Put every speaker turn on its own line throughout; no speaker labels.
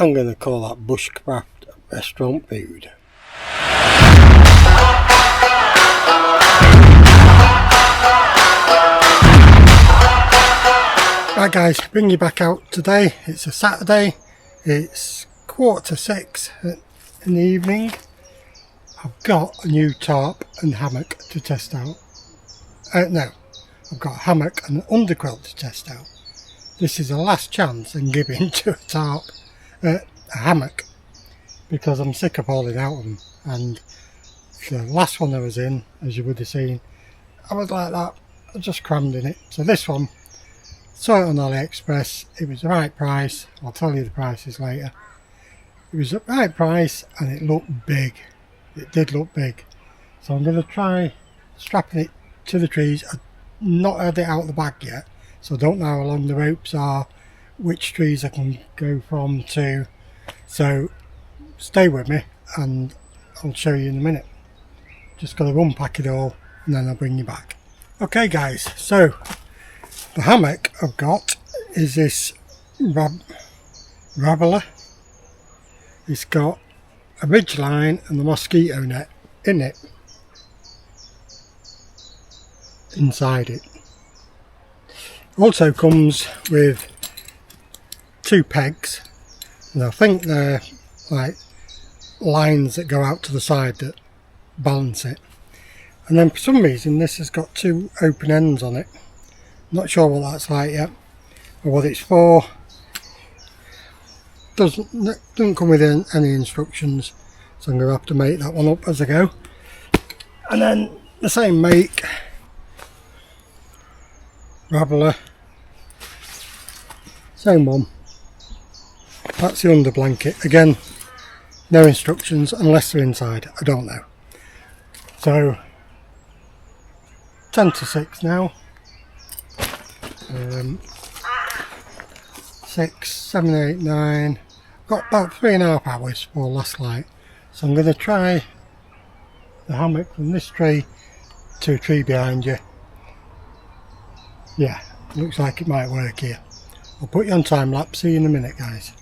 I'm going to call that Bushcraft restaurant food. Right guys, bring you back out today. It's a Saturday, it's 5:45 in the evening. I've got a new tarp and hammock to test out. No, I've got a hammock and an underquilt to test out. This is the last chance I'm giving to a hammock, because I'm sick of hauling out of them. And the last one I was in, as you would have seen, I was like that, I just crammed in it. So this one, saw it on aliExpress, it was the right price. I'll tell you the prices later. It was the right price and it looked big. It did look big. So I'm going to try strapping it to the trees. I've not had it out of the bag yet, so I don't know how long the ropes are, which trees I can go from to. So stay with me and I'll show you in a minute. Just got to unpack it all and then I'll bring you back. Okay guys, so the hammock I've got is this Raveler. It's got a ridge line and the mosquito net in it, inside it. Also comes with 2 pegs, and I think they're like lines that go out to the side that balance it. And then for some reason this has got 2 open ends on it. Not sure what that's like yet or what it's for. Doesn't come with any instructions, so I'm going to have to make that one up as I go. And then the same make, Raveler, same one. That's the under blanket. Again, no instructions unless they're inside. I don't know. So 10 to 6 now. 6, 7, 8, 9. Got about 3.5 hours for last light. So I'm going to try the hammock from this tree to a tree behind you. Yeah, looks like it might work here. I'll put you on time lapse. See you in a minute guys.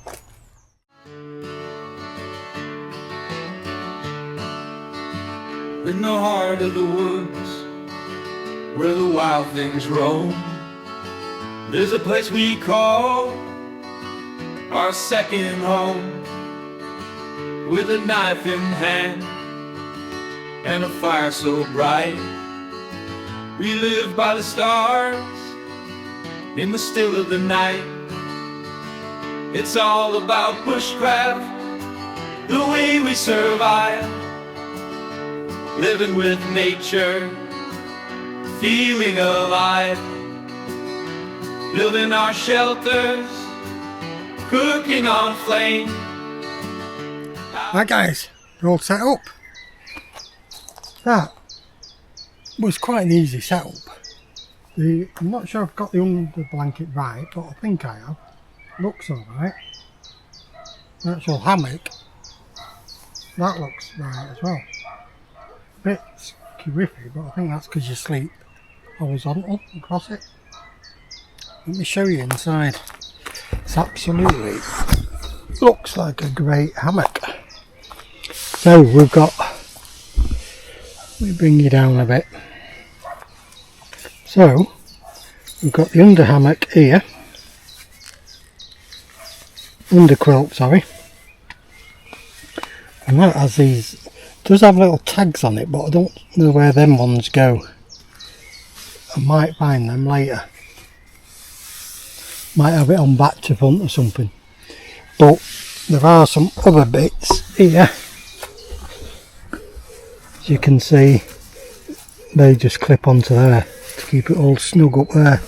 In the heart of the woods, where the wild things roam, there's a place we call our second home. With a knife in hand and a fire so bright, we live by the stars in the still of the night. It's all about bushcraft, the way we survive, living with nature, feeling alive, building our shelters, cooking on flame.
Right guys, we're all set up. That was quite an easy setup. I'm not sure I've got the under blanket right, but I think I have. Looks alright. The actual hammock, that looks right as well. A bit squiffy, but I think that's because you sleep horizontal across it. Let me show you inside. It's absolutely looks like a great hammock. So we've got, let me bring you down a bit. So we've got the under hammock here, under quilt, sorry, and that has these, does have little tags on it, but I don't know where them ones go. I might find them later. Might have it on back to front or something. But there are some other bits here. As you can see, they just clip onto there to keep it all snug up there.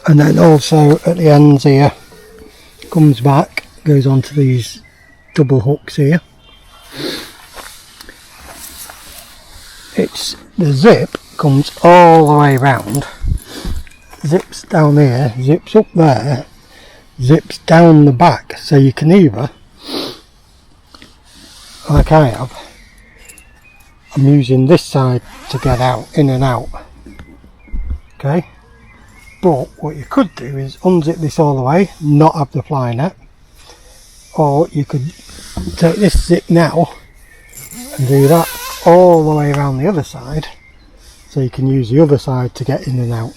And then also at the ends here, comes back, goes onto these double hooks here. It's the zip comes all the way around, zips down here, zips up there, zips down the back, so you can either, like I have, I'm using this side to get out, in and out, okay, but what you could do is unzip this all the way, not have the fly net, or you could take this zip now and do that all the way around the other side, so you can use the other side to get in and out.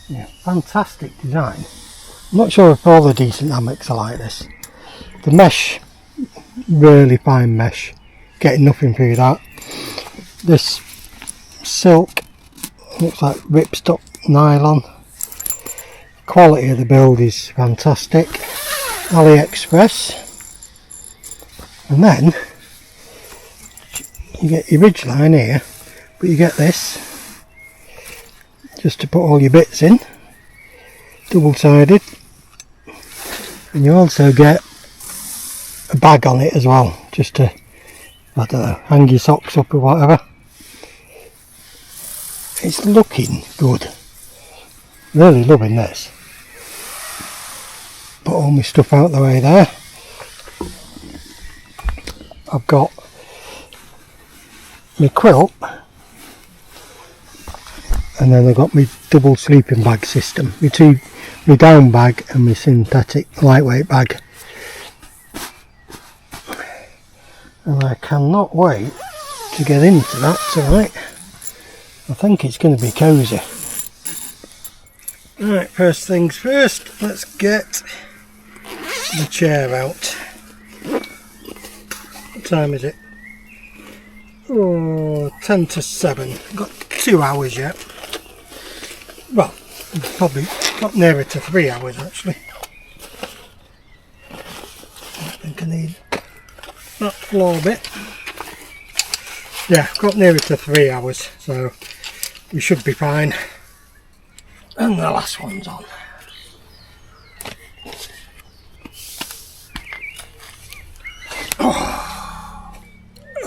Yeah, fantastic design. I'm not sure if all the decent hammocks are like this. The mesh, really fine mesh, getting nothing through that. This silk looks like ripped up nylon. Quality of the build is fantastic. AliExpress. And then you get your ridge line here, but you get this just to put all your bits in, double-sided, and you also get a bag on it as well, just to, I don't know, hang your socks up or whatever. It's looking good. Really loving this. Put all my stuff out the way there. I've got my quilt, and then I've got my double sleeping bag system, my down bag and my synthetic lightweight bag. And I cannot wait to get into that tonight. I think it's going to be cosy. Right, first things first, let's get the chair out. What time is it? Oh, 10 to 7. I've got 2 hours yet. Well, probably got nearer to 3 hours actually. I think I need that floor bit. Yeah, got nearer to 3 hours, so we should be fine. And the last one's on.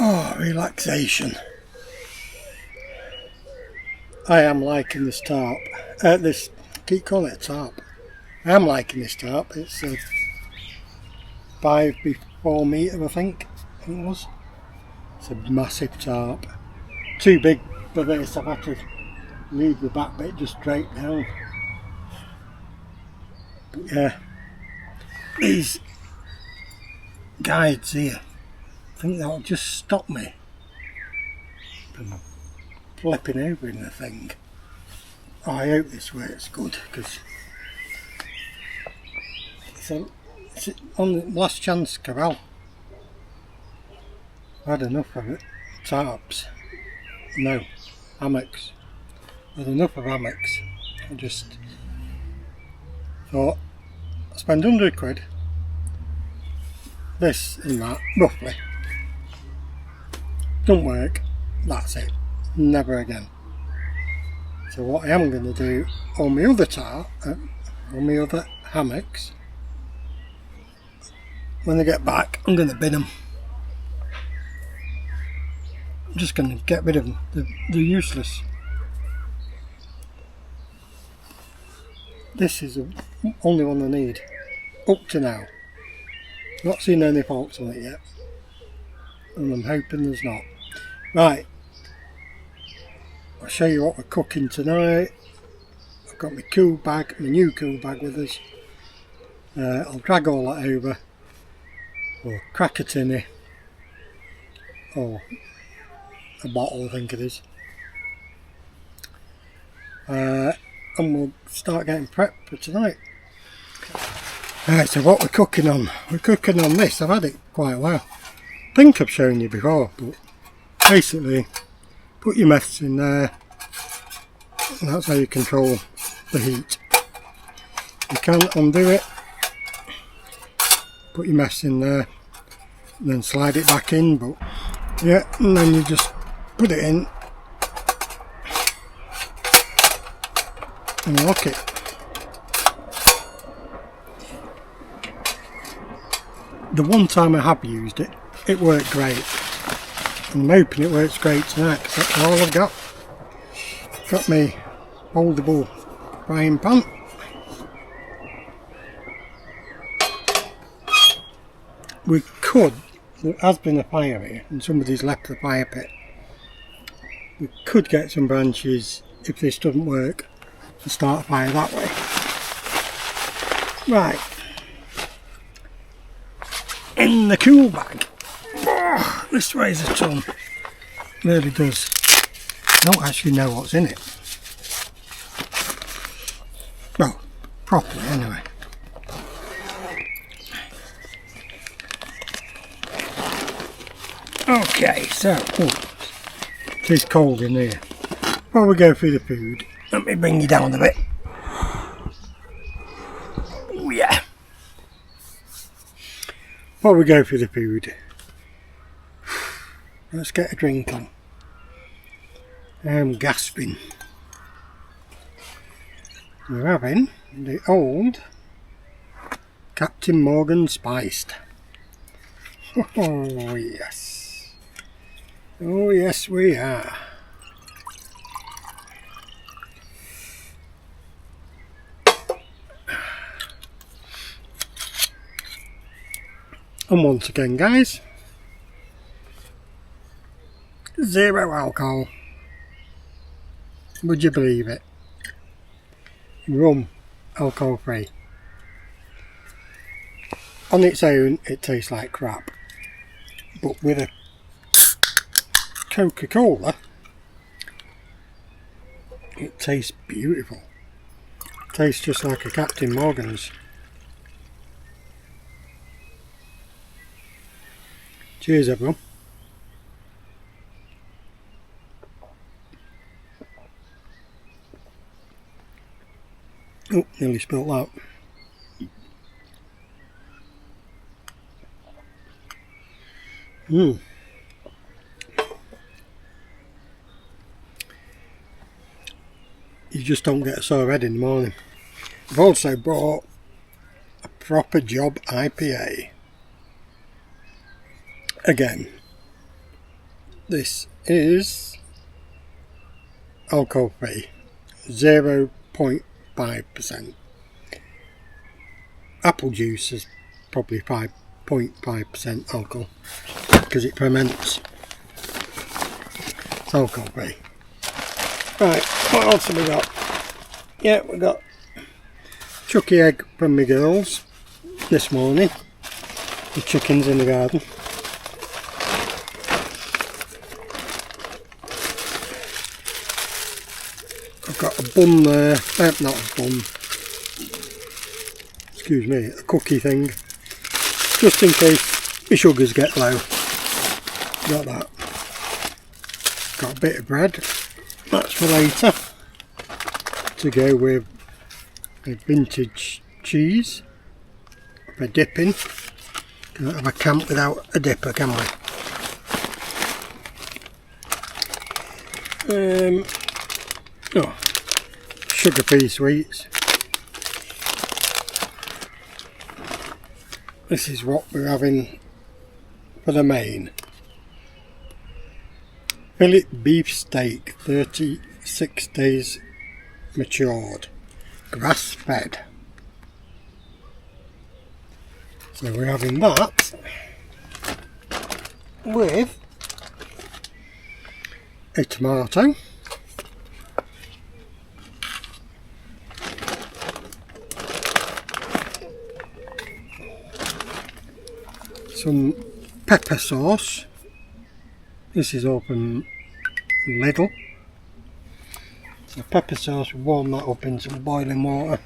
Oh, relaxation. I am liking this tarp. I keep calling it a tarp. I am liking this tarp. It's a 5x4 metre, I think it was. It's a massive tarp. Too big for this. I've had to leave the back bit just straight down. But yeah, these guides here, I think that'll just stop me from flipping over in the thing. Oh, I hope this works good, because it's on the last chance corral. I've had enough of it. Tarps. No, hammocks. I've had enough of hammocks. I just thought, I spend £100, this and that, roughly. Don't work, that's it. Never again. So what I am going to do on my other on my other hammocks, when I get back, I'm going to bin them. I'm just going to get rid of them. They're useless. This is the only one I need up to now. Not seen any faults on it yet, and I'm hoping there's not. Right, I'll show you what we're cooking tonight. I've got my cool bag, my new cool bag with us. I'll drag all that over, or crack a tinny, or a bottle, I think it is. And we'll start getting prepped for tonight. Right, so what we're cooking on? We're cooking on this. I've had it quite a while. I think I've shown you before, but basically put your mess in there, and that's how you control the heat. You can undo it, put your mess in there, and then slide it back in, but yeah, and then you just put it in and lock it. The one time I have used it, it worked great. And I'm hoping it works great tonight, because that's all I've got. Got my foldable frying pan. We could, there has been a fire here and somebody's left the fire pit. We could get some branches, if this doesn't work, and start a fire that way. Right. in the cool bag. Oh, this weighs a ton. Really does. I don't actually know what's in it. Well, properly anyway. Okay, so it is cold in here. While we go through the food, let me bring you down a bit. Oh yeah. While we go through the food, let's get a drink on. I'm gasping. We're having the old Captain Morgan spiced. Oh yes. Oh yes we are. And once again guys, 0 alcohol. Would you believe it? Rum, alcohol free. On its own it tastes like crap, but with a Coca-Cola it tastes beautiful. It tastes just like a Captain Morgan's. Cheers everyone. Oh, nearly spilt that. You just don't get a sore head in the morning. I've also bought a proper job IPA. Again, this is alcohol free, 0.5%. Apple juice is probably 5.5% alcohol because it ferments. It's alcohol free. Right, what else have we got? Yeah, we got chucky egg from my girls this morning. The chickens in the garden. I've got a bun there, not a bun, excuse me, a cookie thing, just in case my sugars get low. Got that. Got a bit of bread, that's for later, to go with a vintage cheese for dipping. Can't have a camp without a dipper, can we? Oh, sugar-free sweets. This is what we're having for the main. Fillet beef steak, 36 days matured, grass fed. So we're having that with a tomato, some pepper sauce. This is open Lidl. The pepper sauce, warm that up in some boiling water.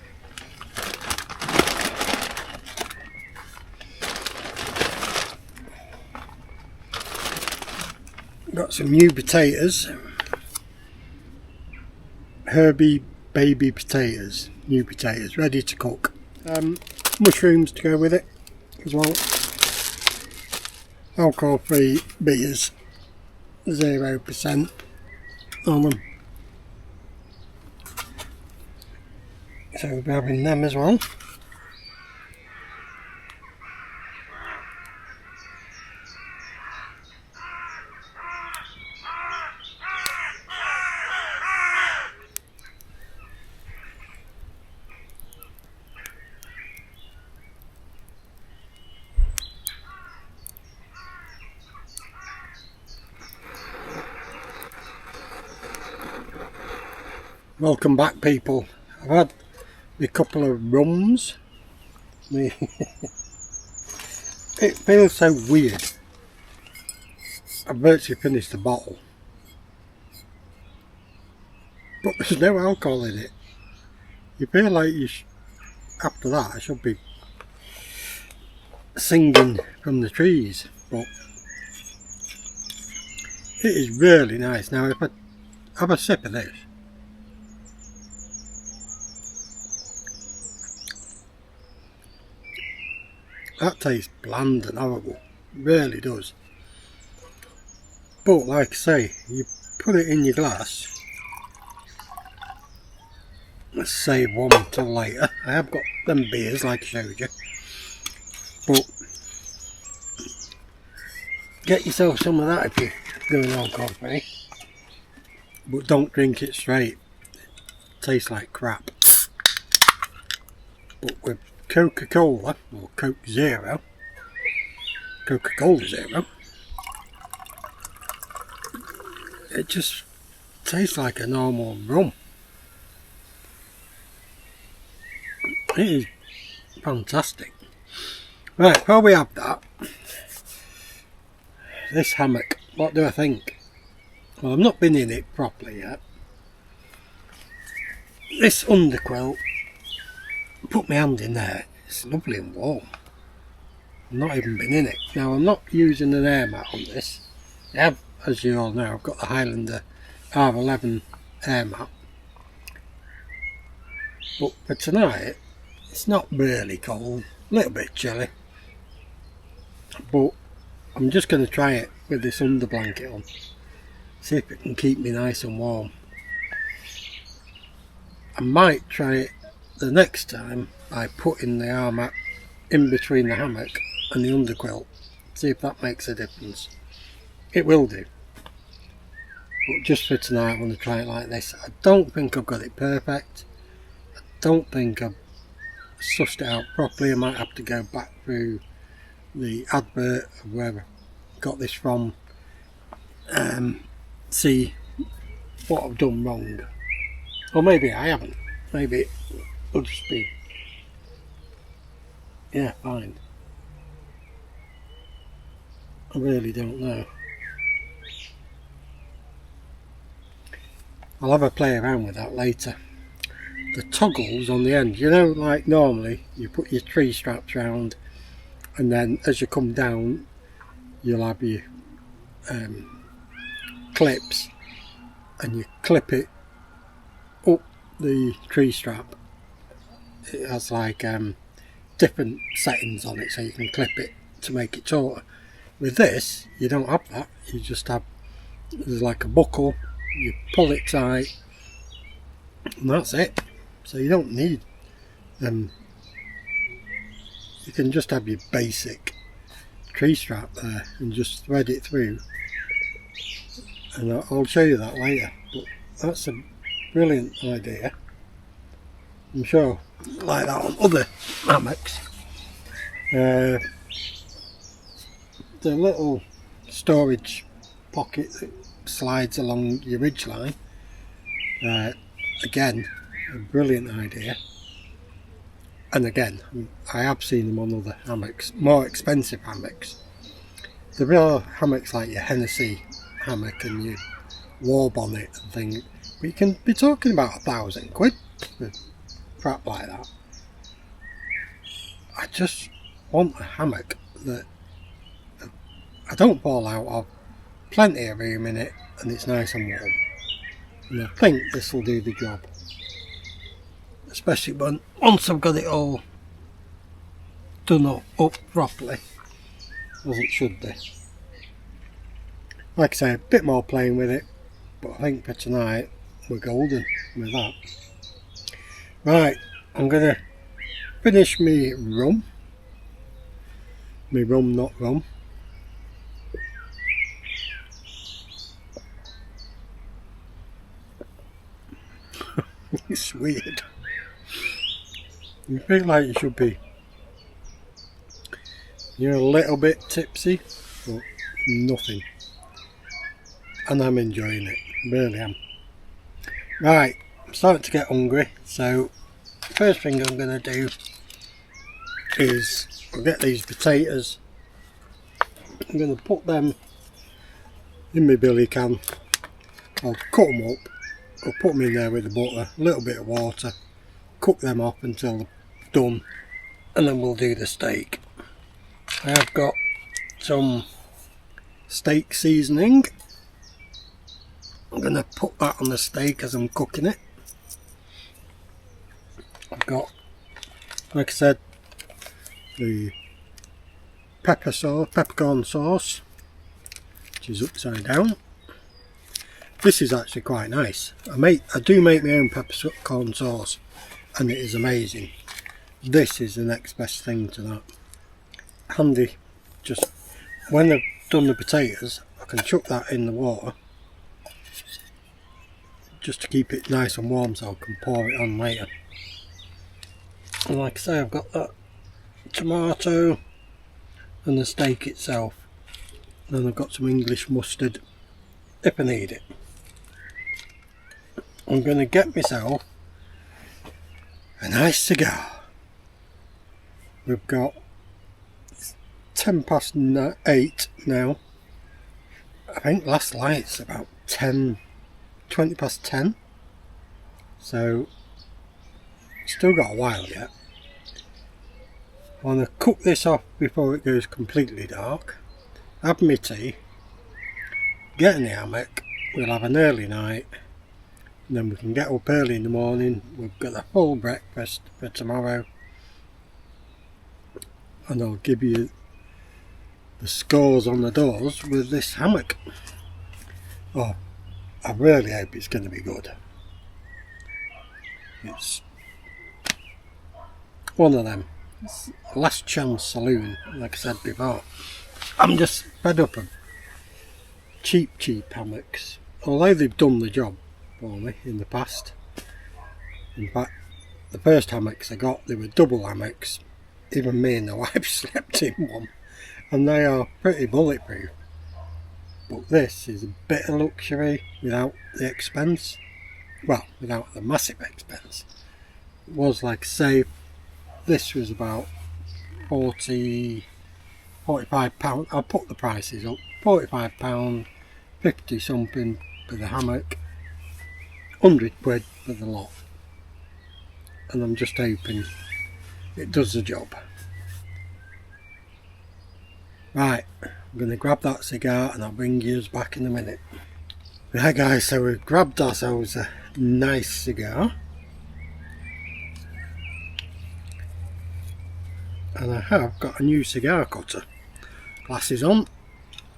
Got some new potatoes, herby baby potatoes, new potatoes, ready to cook. Mushrooms to go with it as well. Alcohol free beers, 0% on them. So we'll be having them as well. Welcome back people. I've had a couple of rums, It feels so weird. I've virtually finished the bottle, but there's no alcohol in it. You feel like after that I should be singing from the trees, but it is really nice. Now if I have a sip of this, that tastes bland and horrible, really does. But like I say, you put it in your glass. Let's save one until later. I have got them beers like I showed you, but get yourself some of that if you're going on coffee, but don't drink it straight. It tastes like crap. But with Coca-Cola or Coke Zero, Coca-Cola Zero, it just tastes like a normal rum. It is fantastic. Right, while we have that, this hammock, what do I think? Well, I've not been in it properly yet. This underquilt, put my hand in there, it's lovely and warm. I've not even been in it. Now I'm not using an air mat on this. I have, as you all know, I've got the Highlander R11 air mat. But for tonight, it's not really cold, a little bit chilly. But I'm just going to try it with this under blanket on. See if it can keep me nice and warm. I might try it the next time by putting the arm mat in between the hammock and the underquilt. See if that makes a difference. It will do. But just for tonight I want to try it like this. I don't think I've got it perfect. I don't think I've sussed it out properly. I might have to go back through the advert of where I got this from, see what I've done wrong, or maybe I haven't. Maybe it'll just be, yeah, fine. I really don't know. I'll have a play around with that later. The toggles on the end, you know, like normally you put your tree straps round, and then as you come down you'll have your clips, and you clip it up the tree strap. It has like different settings on it, so you can clip it to make it shorter. With this you don't have that. You just have, there's like a buckle, you pull it tight and that's it. So you don't need you can just have your basic tree strap there and just thread it through, and I'll show you that later. But that's a brilliant idea. I'm sure like that on other hammocks. The little storage pocket that slides along your ridgeline, again, a brilliant idea. And again, I have seen them on other hammocks, more expensive hammocks. The real hammocks like your Hennessy hammock and your war bonnet and things, but you can be talking about £1,000 for crap like that. I just want a hammock that I don't fall out of, plenty of room in it, and it's nice and warm. And I think this will do the job. Especially once I've got it all done up properly, as it should be. Like I say, a bit more playing with it, but I think for tonight we're golden with that. Right, I'm going to finish me rum. Me rum, not rum. It's weird. You feel like you should be, you're a little bit tipsy, but nothing. And I'm enjoying it, really am. Right, I'm starting to get hungry, so first thing I'm going to do is I'll get these potatoes I'm going to put them in my billy can. I'll cut them up, I'll put them in there with the butter, a little bit of water, cook them up until they're done, and then we'll do the steak. I have got some steak seasoning. I'm going to put that on the steak as I'm cooking it. I've got, like I said, the peppercorn sauce, which is upside down. This is actually quite nice. I do make my own peppercorn sauce, and it is amazing. This is the next best thing to that. Handy, just when I've done the potatoes, I can chuck that in the water just to keep it nice and warm so I can pour it on later. And like I say, I've got that tomato and the steak itself. Then I've got some English mustard if I need it. I'm going to get myself a nice cigar. We've got 8 now. I think last light's about 20 past 10. So still got a while yet. I want to cook this off before it goes completely dark. Have my tea. Get in the hammock. We'll have an early night. And then we can get up early in the morning. We've got a full breakfast for tomorrow. And I'll give you the scores on the doors with this hammock. Oh, I really hope it's going to be good. It's one of them. It's a last chance saloon, like I said before. I'm just fed up of cheap hammocks. Although they've done the job for me in the past. In fact, the first hammocks I got, they were double hammocks. Even me and the wife slept in one. And they are pretty bulletproof. But this is a bit of luxury without the expense. Well, without the massive expense. It was, like I say, this was about £45. I'll put the prices up. £45, 50 something for the hammock, £100 for the lot. And I'm just hoping it does the job. Right, I'm going to grab that cigar and I'll bring you back in a minute. Right guys, so we've grabbed ourselves a nice cigar. And I have got a new cigar cutter. Glasses on.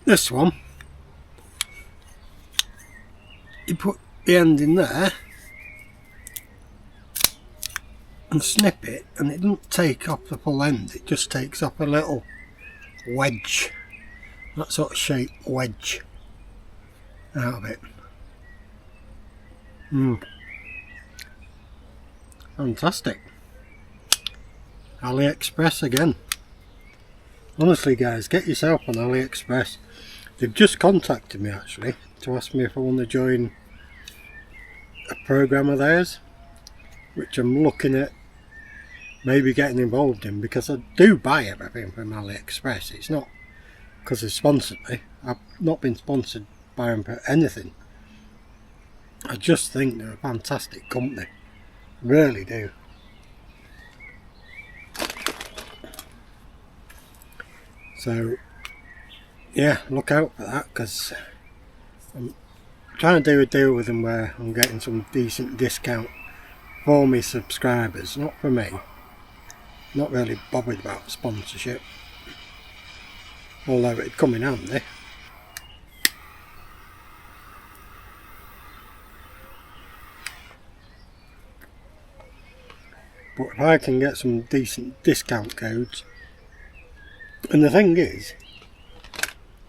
This one, you put the end in there and snip it, and it doesn't take off the full end, it just takes off a little wedge, that sort of shape wedge out of it. Fantastic. AliExpress again. Honestly guys, get yourself on AliExpress. They've just contacted me actually to ask me if I want to join a program of theirs, which I'm looking at maybe getting involved in, because I do buy everything from AliExpress. It's not because they sponsored me. I've not been sponsored by them for anything. I just think they're a fantastic company. Really do. So yeah, look out for that, because I'm trying to do a deal with them where I'm getting some decent discount for me subscribers, not for me. Not really bothered about sponsorship, although it'd come in handy. But if I can get some decent discount codes, and the thing is,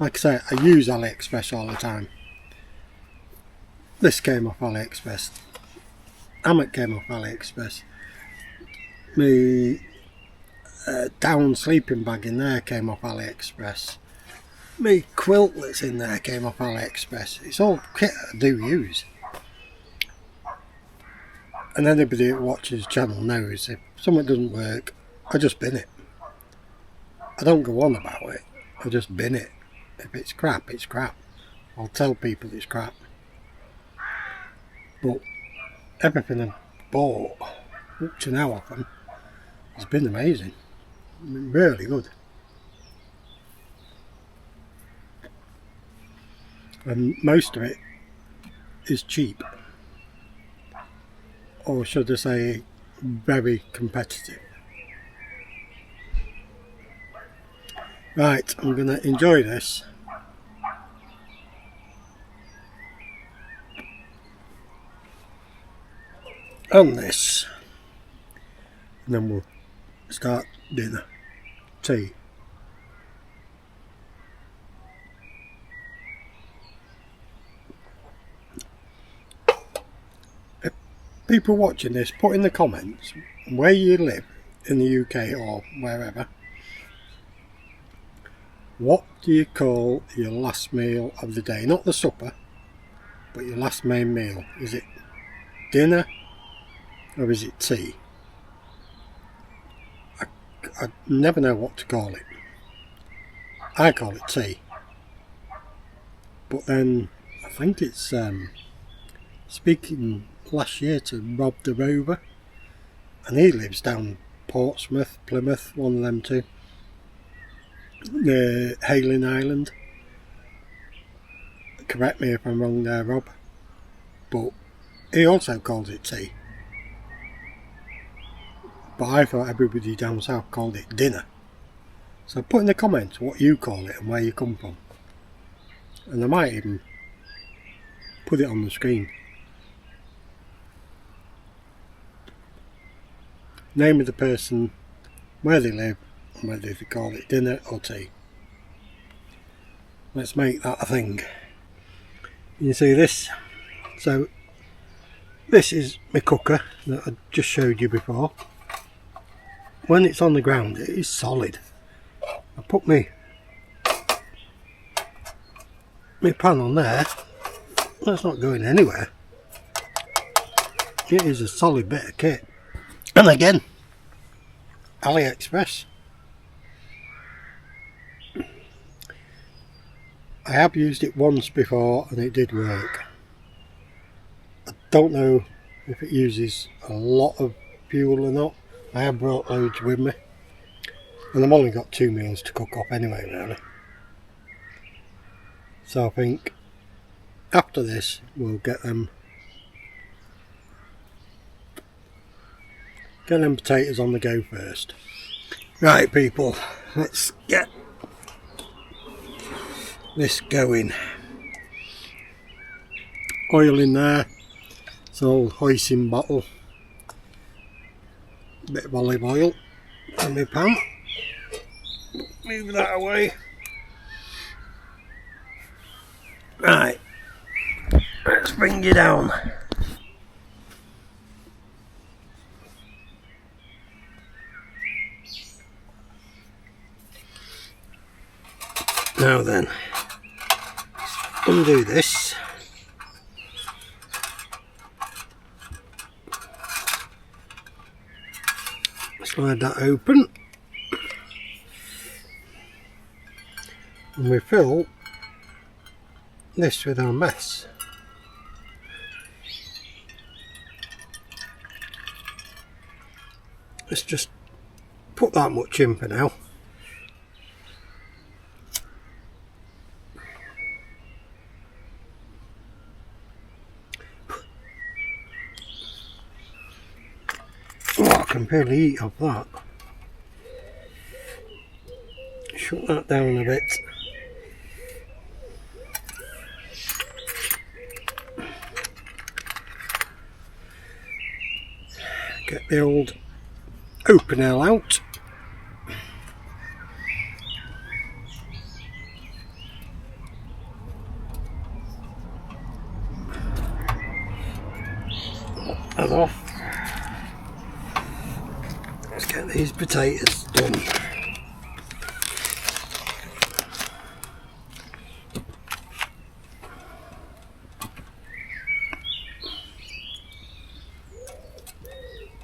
like I say, I use AliExpress all the time. This came off AliExpress. Hammock came off AliExpress. My down sleeping bag in there came off AliExpress. My quilt that's in there came off AliExpress. It's all kit I do use. And anybody that watches the channel knows if something doesn't work, I just bin it. I don't go on about it, I just bin it. If it's crap, it's crap. I'll tell people it's crap. But everything I've bought up to now off them has been amazing. Really good. And most of it is cheap. Or should I say, very competitive. Right, I'm going to enjoy this. And this. And then we'll start dinner. Tea. If people watching this, put in the comments where you live in the UK or wherever. What do you call your last meal of the day? Not the supper, but your last main meal. Is it dinner or is it tea? I never know what to call it. I call it tea. But then I think it's speaking last year to Rob the Rover, and he lives down Portsmouth, Plymouth, one of them two. The Hailing Island. Correct me if I'm wrong there, Rob. But he also calls it tea. But I thought everybody down south called it dinner. So put in the comments what you call it and where you come from. And I might even put it on the screen. Name of the person, where they live, and whether they call it dinner or tea. Let's make that a thing. You see this? So this is my cooker that I just showed you before. When it's on the ground, it is solid. I put my pan on there. That's not going anywhere. It is a solid bit of kit. And again, AliExpress. I have used it once before and it did work. I don't know if it uses a lot of fuel or not. I have brought loads with me, and I've only got 2 meals to cook up anyway, really. So I think after this we'll get them potatoes on the go first. Right people, let's get this going. Oil in there, it's an old hoisin bottle. Bit of olive oil in my pan. Move that away. Right, let's bring you down. Now then, undo this. Slide that open, and we fill this with our mess. Let's just put that much in for now. I can barely eat off that. Shut that down a bit. Get the old open L out. Pop that off. Let's get these potatoes done.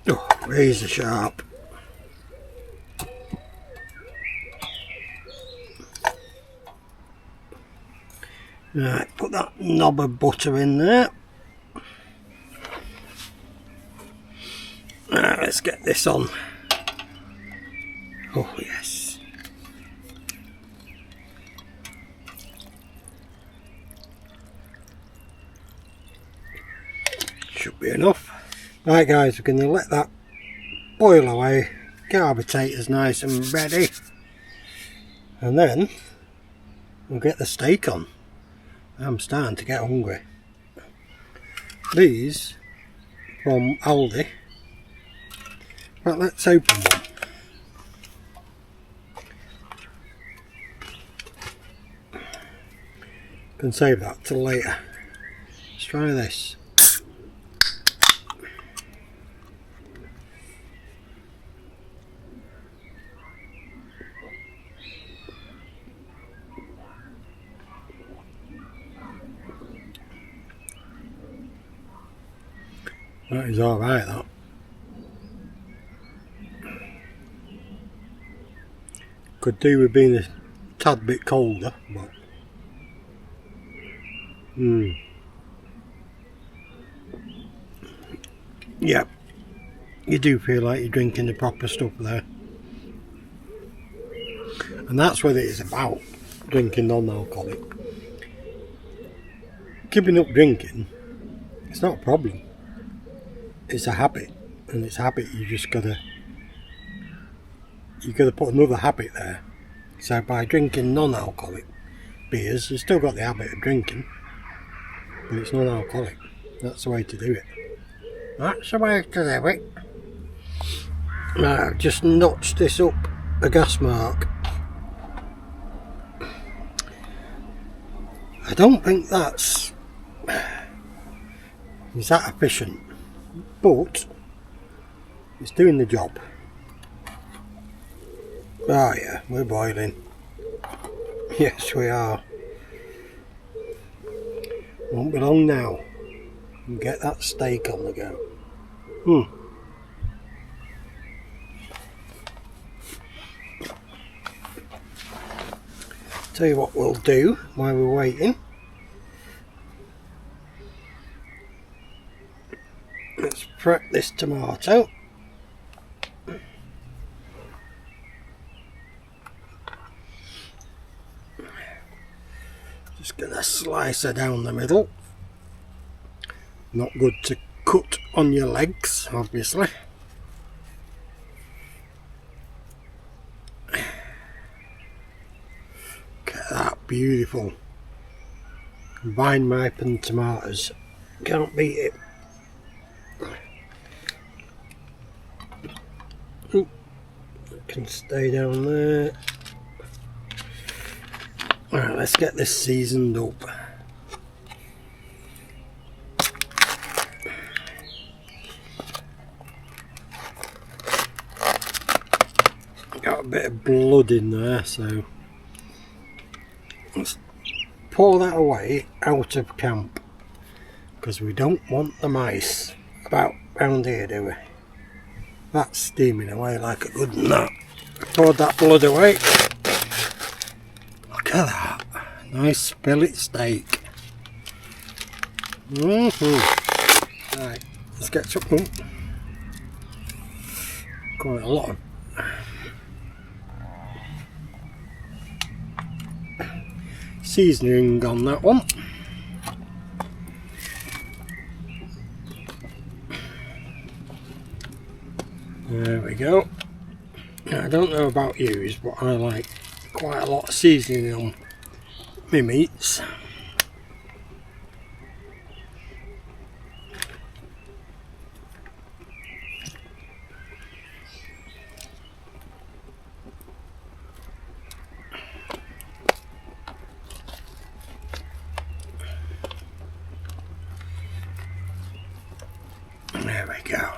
Oh, razor sharp. Right, put that knob of butter in there. Right, let's get this on. Oh yes. Should be enough. Right guys, we're going to let that boil away, get our potatoes nice and ready, and then we'll get the steak on. I'm starting to get hungry. These from Aldi. Right, let's open one. Can save that till later. Let's try this. That is alright, that. Could do with being a tad bit colder, but yeah, you do feel like you're drinking the proper stuff there. And that's what it is about, drinking non-alcoholic. Giving up drinking, it's not a problem. It's a habit, and it's a habit you gotta put another habit there. So by drinking non-alcoholic beers, you've still got the habit of drinking, but it's non-alcoholic. That's the way to do it. That's the way to do it. Now, I've just notched this up a gas mark. I don't think that's is that efficient, but it's doing the job. Oh yeah, we're boiling. Yes, we are. Won't be long now. We'll get that steak on the go. Tell you what we'll do while we're waiting. Let's prep this tomato. Just gonna slice her down the middle. Not good to cut on your legs, obviously. Look at that, beautiful. Vine ripened tomatoes. Can't beat it. Ooh, it can stay down there. Alright, let's get this seasoned up. Got a bit of blood in there, so let's pour that away out of camp, because we don't want the mice about round here, do we? That's steaming away like a good nut. Poured that blood away. Look at that, nice fillet steak. Right, let's get something. Quite a lot of seasoning on that one. There we go. Now, I don't know about yous, but I like quite a lot of seasoning on my meats. There we go.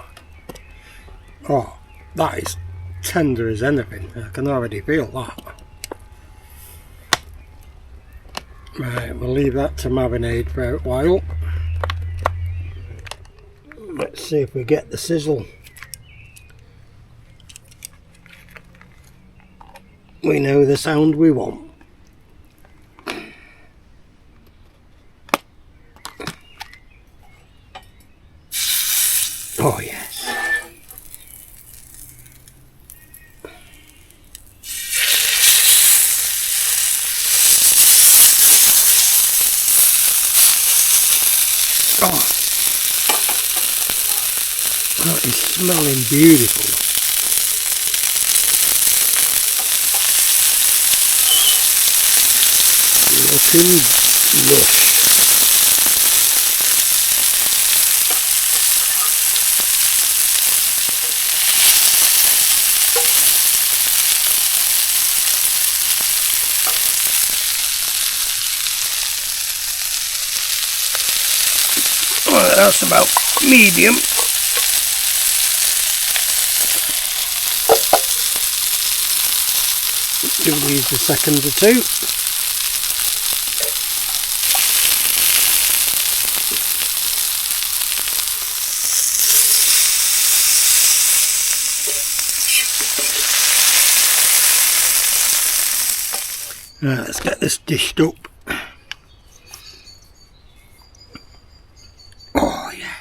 Oh, that is tender as anything. I can already feel that. Right, we'll leave that to marinate for a while. Let's see if we get the sizzle. We know the sound we want. Oh yes. Oh, that is smelling beautiful. Looking lush. Well, that's about medium. Give these a second or two. Right, let's get this dished up. Oh yeah.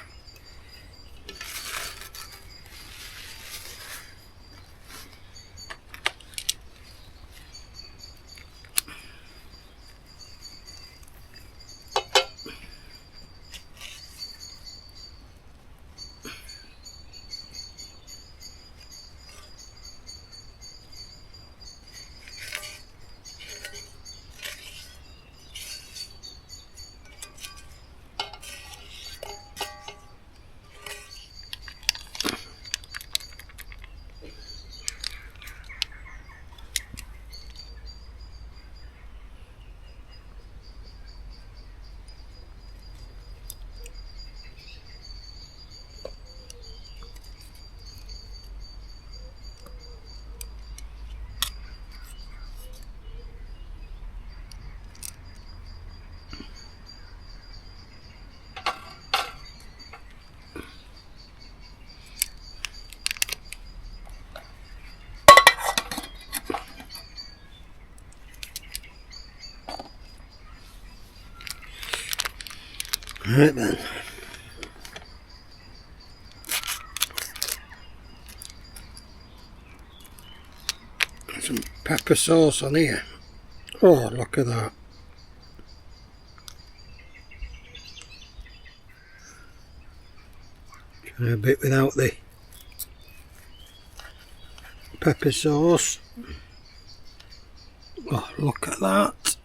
Right then. Some pepper sauce on here. Oh, look at that. Try a bit without the pepper sauce. Oh, look at that.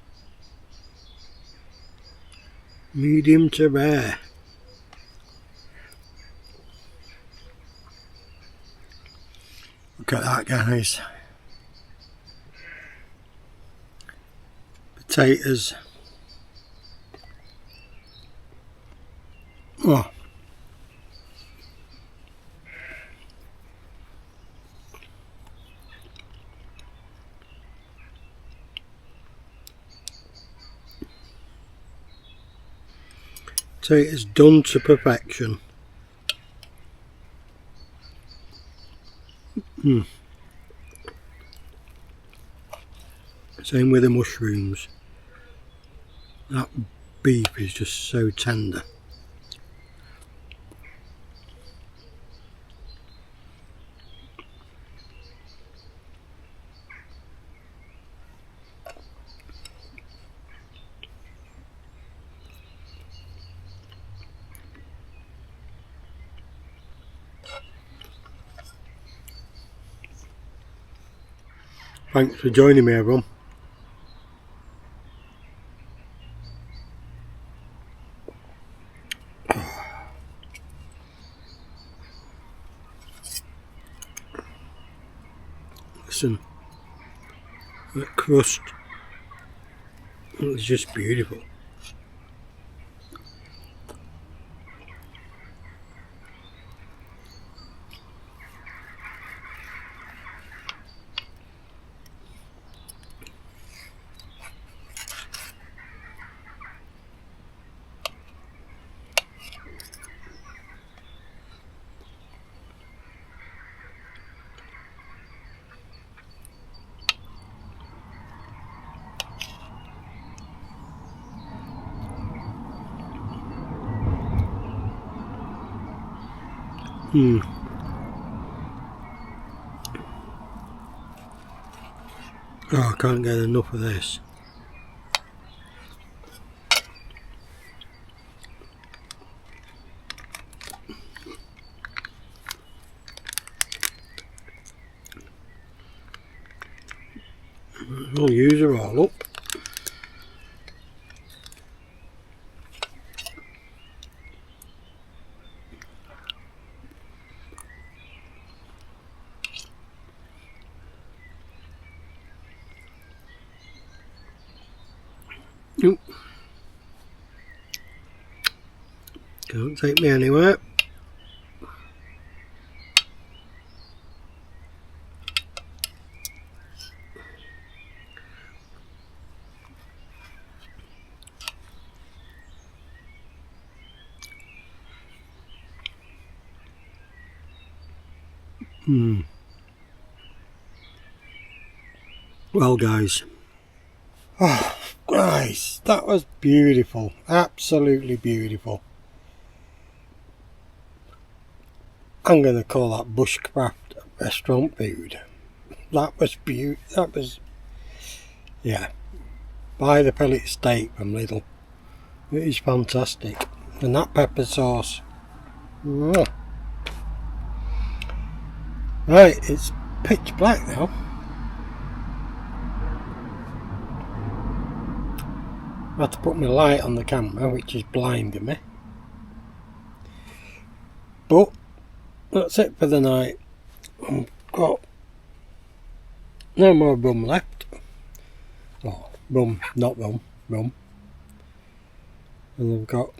Medium to rare. Look at that, guys. Potatoes. Oh. Potatoes done to perfection. Same with the mushrooms. That beef is just so tender. Thanks for joining me, everyone. Listen, that crust is just beautiful. Oh, I can't get enough of this. I'll use her all up. Nope. Can't take me anywhere. Well guys, oh guys, that was beautiful, absolutely beautiful. I'm going to call that Bushcraft restaurant food. That was that was, yeah, buy the pellet steak from Lidl. It is fantastic. And that pepper sauce. Right, it's pitch black now. I had to put my light on the camera, which is blinding me. But that's it for the night. I've got no more rum left. Oh, rum, not rum, rum. And I've got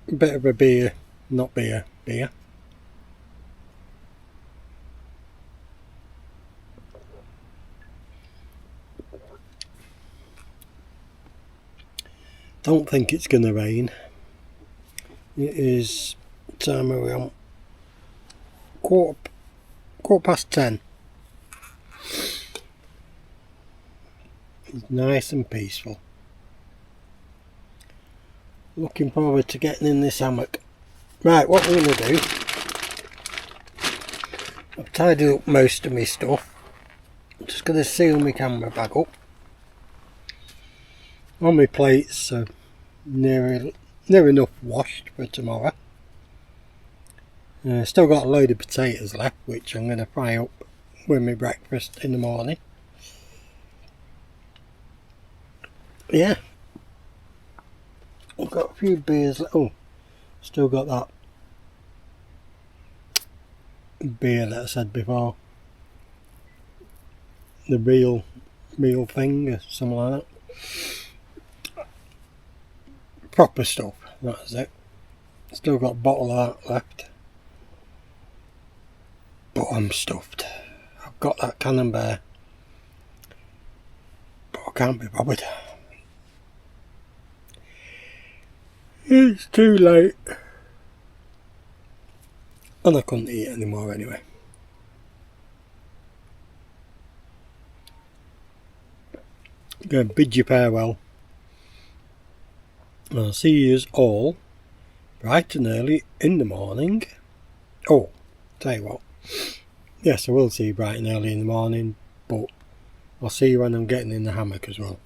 a bit of a beer, not beer, beer. Don't think it's going to rain. It is time around quarter past 10. It's nice and peaceful. Looking forward to getting in this hammock. Right, what we're going to do, I've tidied up most of my stuff. I'm just going to seal my camera bag up. All my plates are near enough washed for tomorrow. Still got a load of potatoes left, which I'm going to fry up with my breakfast in the morning. Yeah, I've got a few beers left. Oh, still got that beer that I said before, the real thing or something like that. Proper stuff, that's it. Still got a bottle of that left, but I'm stuffed. I've got that Camembert, but I can't be bothered. It's too late, and I couldn't eat anymore anyway. I'm going to bid you farewell. I'll see you all bright and early in the morning. Oh, tell you what. Yes, I will see you bright and early in the morning, but I'll see you when I'm getting in the hammock as well.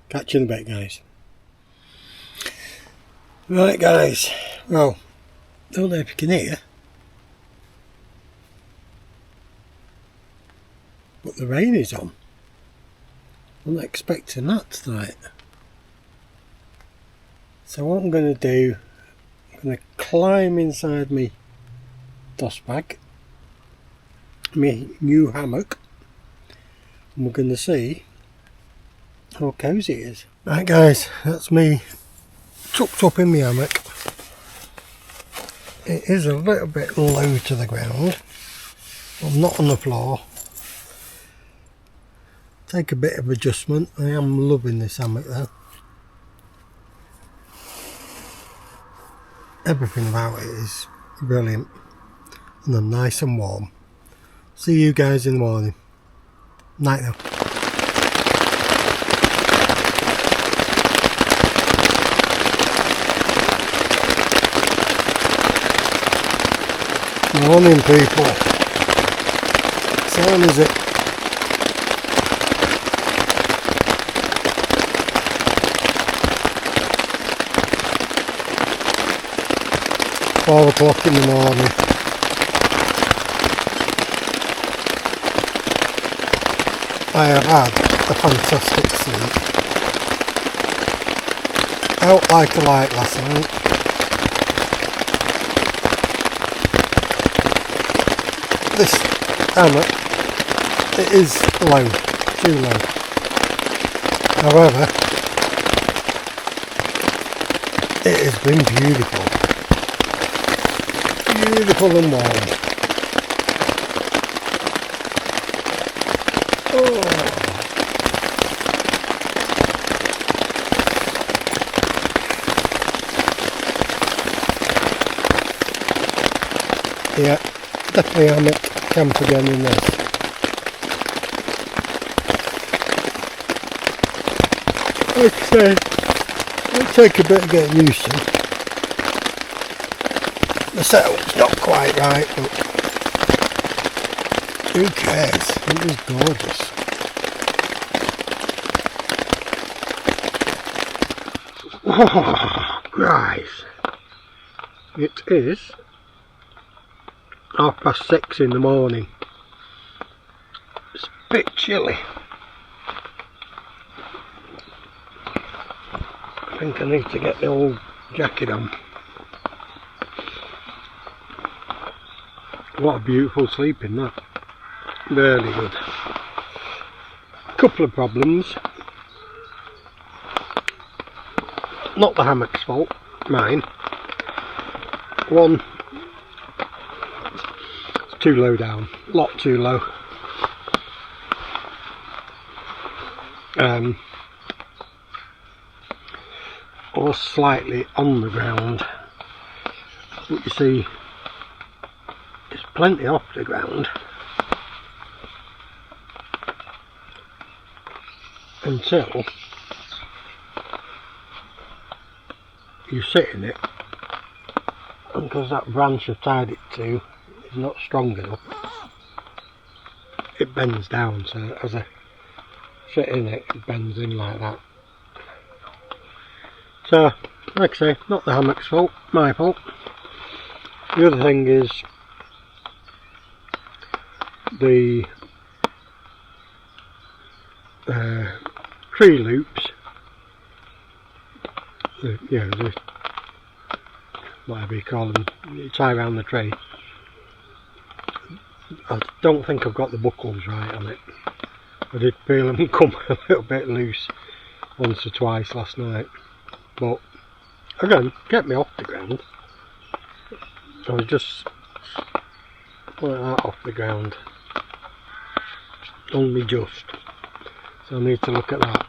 Catch you in a bit, guys. Right, guys. Well, don't know if you can hear, but the rain is on. I'm not expecting that tonight. So what I'm going to do, I'm going to climb inside my dust bag, my new hammock, and we're going to see how cosy it is. Right guys, that's me tucked up in my hammock. It is a little bit low to the ground. I'm not on the floor. Take a bit of adjustment. I am loving this hammock though. Everything about it is brilliant, and I'm nice and warm. See you guys in the morning. Night now. Morning people. Sun is it? Four o'clock in the morning. I have had a fantastic sleep. Out like a light last night. This hammock, it is low, too low. However, it has been beautiful. Beautiful and warm. Oh. Yeah, definitely hammock camp again in this. Like I say, it'll take a bit of getting used to. The setup's not quite right, but who cares? It was gorgeous. Oh, guys, it is 6:30 in the morning. It's a bit chilly. I think I need to get the old jacket on. What a beautiful sleep in that. Really good. Couple of problems. Not the hammock's fault, mine. One, it's too low down, a lot too low. Or slightly on the ground. But you see, there's plenty off the ground. Until you sit in it, and because that branch I've tied it to is not strong enough, it bends down, so as I sit in it, it bends in like that. So, like I say, not the hammock's fault, my fault. The other thing is the tree loops, the whatever you call them, you tie around the tree. I don't think I've got the buckles right on it. I did feel them come a little bit loose once or twice last night, but again, get me off the ground. I was just like that off the ground, only just. So I need to look at that.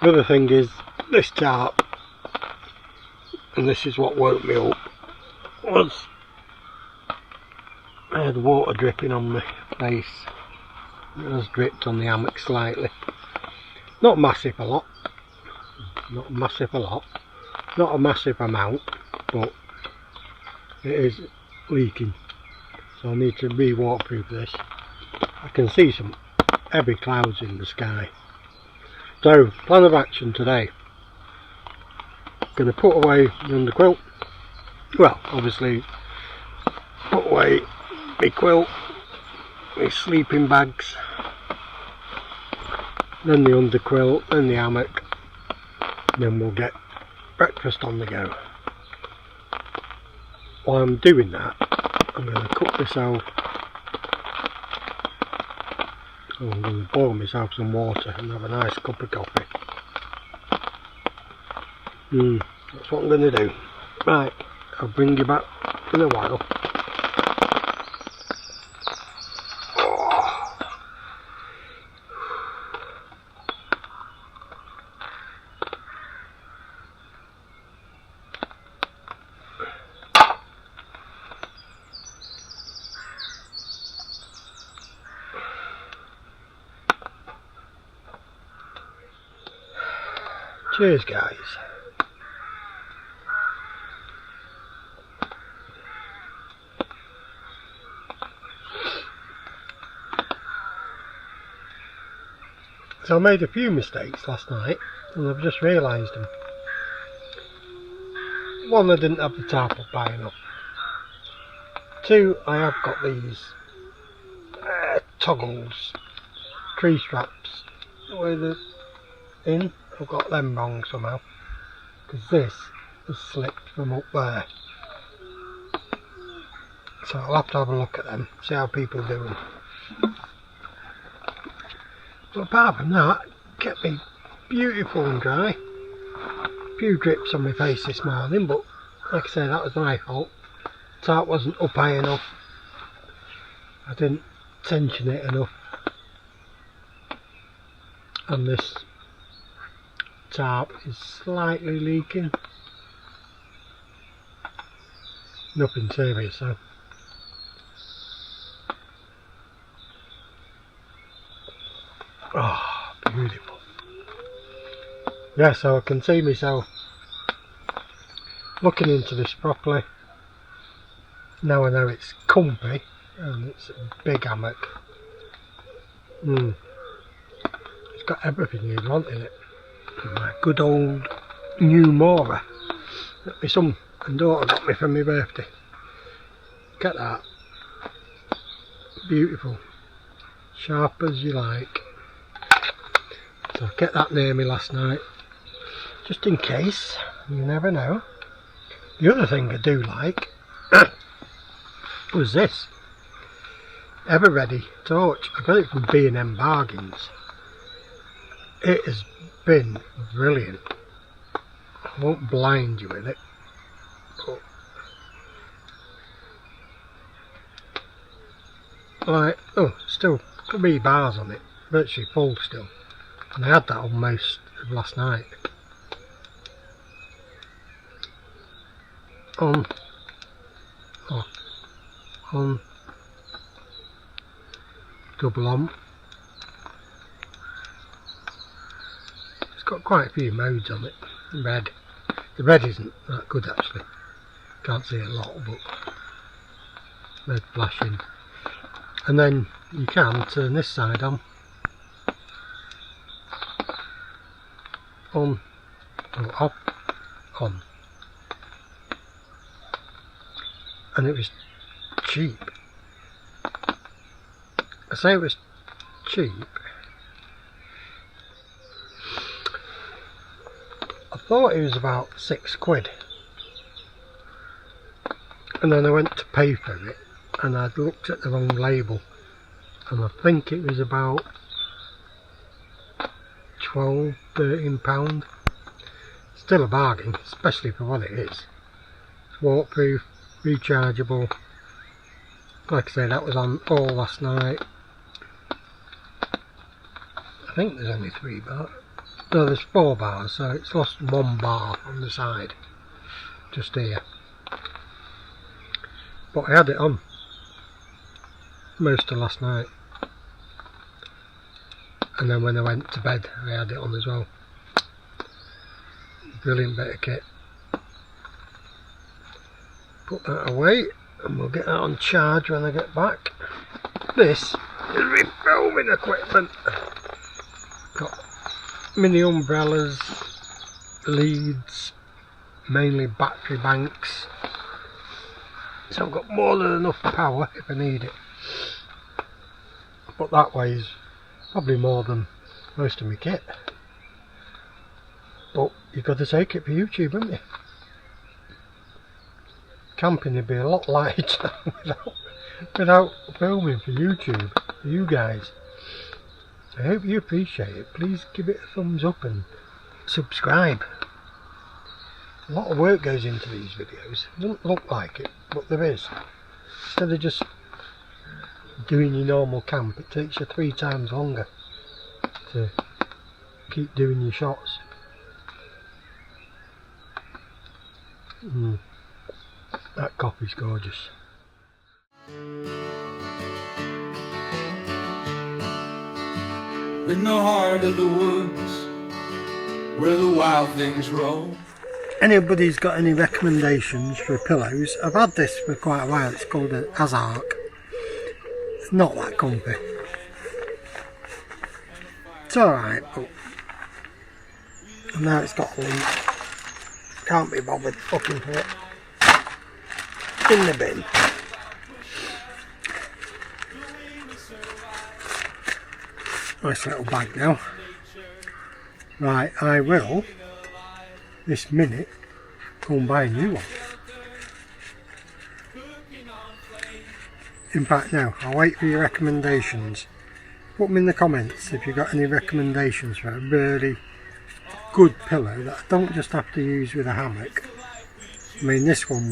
The other thing is this tarp, and this is what woke me up, was I had water dripping on my face. It has dripped on the hammock slightly. Not massive a lot. Not massive a lot. Not a massive amount, but it is leaking. So I need to re-waterproof this. I can see some heavy clouds in the sky. So, plan of action today. Going to put away the underquilt. Well, obviously, put away my quilt, my sleeping bags, then the underquilt, then the hammock, then we'll get breakfast on the go. While I'm doing that, I'm going to cook myself, I'm going to boil myself some water and have a nice cup of coffee. That's what I'm going to do. Right, I'll bring you back in a while. Cheers, guys. So I made a few mistakes last night and I've just realised them. One, I didn't have the tarp up high enough. Two, I have got these toggles, tree straps, where they're in. I've got them wrong somehow, because this has slipped from up there. So I'll have to have a look at them, see how people do them. But apart from that, kept me beautiful and dry. A few drips on my face this morning, but like I say, that was my fault. The tarp wasn't up high enough. I didn't tension it enough. And this tarp is slightly leaking. Nothing serious though. Oh, beautiful. Yeah, so I can see myself looking into this properly. Now I know it's comfy and it's a big hammock. It's got everything you'd want in it. My good old new Mora that my son and daughter got me for my birthday. Look at that. Beautiful. Sharp as you like. So I kept that near me last night, just in case, you never know. The other thing I do like was this Ever Ready torch. I got it from B&M Bargains. It has been brilliant. I won't blind you with it, but like, oh, still 3 bars on it, virtually full still. And I had that on most of last night. On, double on. It's got quite a few modes on it. Red. The red isn't that good actually. Can't see a lot, but red flashing. And then you can turn this side on. On, or off, on. And it was cheap. I say it was cheap. I thought it was about £6. And then I went to pay for it and I'd looked at the wrong label. And I think it was about £12, £13. Still a bargain, especially for what it is. It's waterproof, rechargeable. Like I say, that was on all last night. I think there's only 3 bars. No, there's 4 bars, so it's lost 1 bar on the side, just here. But I had it on most of last night. And then when I went to bed I had it on as well. Brilliant bit of kit. Put that away and we'll get that on charge when I get back. This is my filming equipment. Got mini umbrellas, leads, mainly battery banks. So I've got more than enough power if I need it. But that weighs probably more than most of my kit. But you've got to take it for YouTube, haven't you? Camping would be a lot lighter without filming for YouTube, for you guys. I hope you appreciate it. Please give it a thumbs up and subscribe. A lot of work goes into these videos. It doesn't look like it, but there is. Instead of just doing your normal camp, it takes you 3 times longer to keep doing your shots. That coffee's gorgeous.
In the heart of the woods, where the wild things roam.
Anybody's got any recommendations for pillows? I've had this for quite a while. It's called an Hammock. It's not that comfy. It's alright, but now it's got a leak. Can't be bothered fucking for it. In the bin. Nice little bag now. Right, I will this minute go and buy a new one. In fact, no, I'll wait for your recommendations. Put them in the comments if you've got any recommendations for a really good pillow that I don't just have to use with a hammock. I mean, this one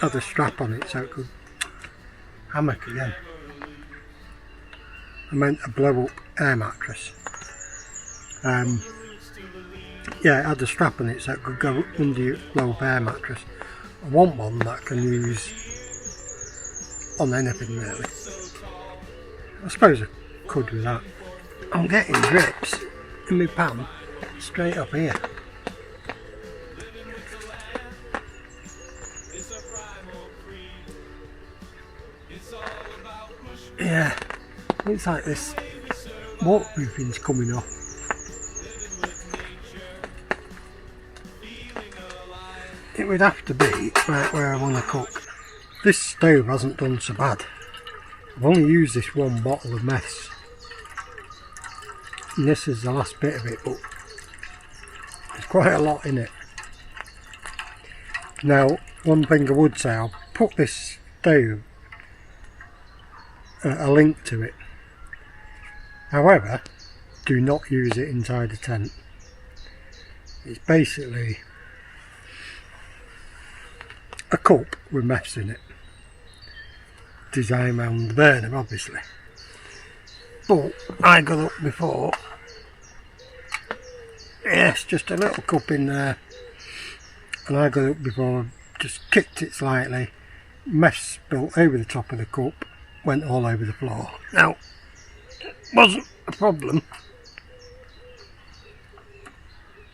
had a strap on it so it could hammock again. I meant a blow up air mattress. Yeah, it had a strap on it so it could go under your blow up air mattress. I want one that I can use on anything really. I suppose I could with that. I'm getting drips in my pan straight up here. Yeah, looks like this waterproofing's coming off. It would have to be right where I want to cook. This stove hasn't done so bad. I've only used this one bottle of mess. And this is the last bit of it, but there's quite a lot in it. Now, one thing I would say, I'll put this stove a link to it. However, do not use it inside a tent. It's basically a cup with mess in it, designed around the burner obviously, but I got up before, yes, just a little cup in there, and I got up before, just kicked it slightly, mess spilt over the top of the cup, went all over the floor. Now, it wasn't a problem,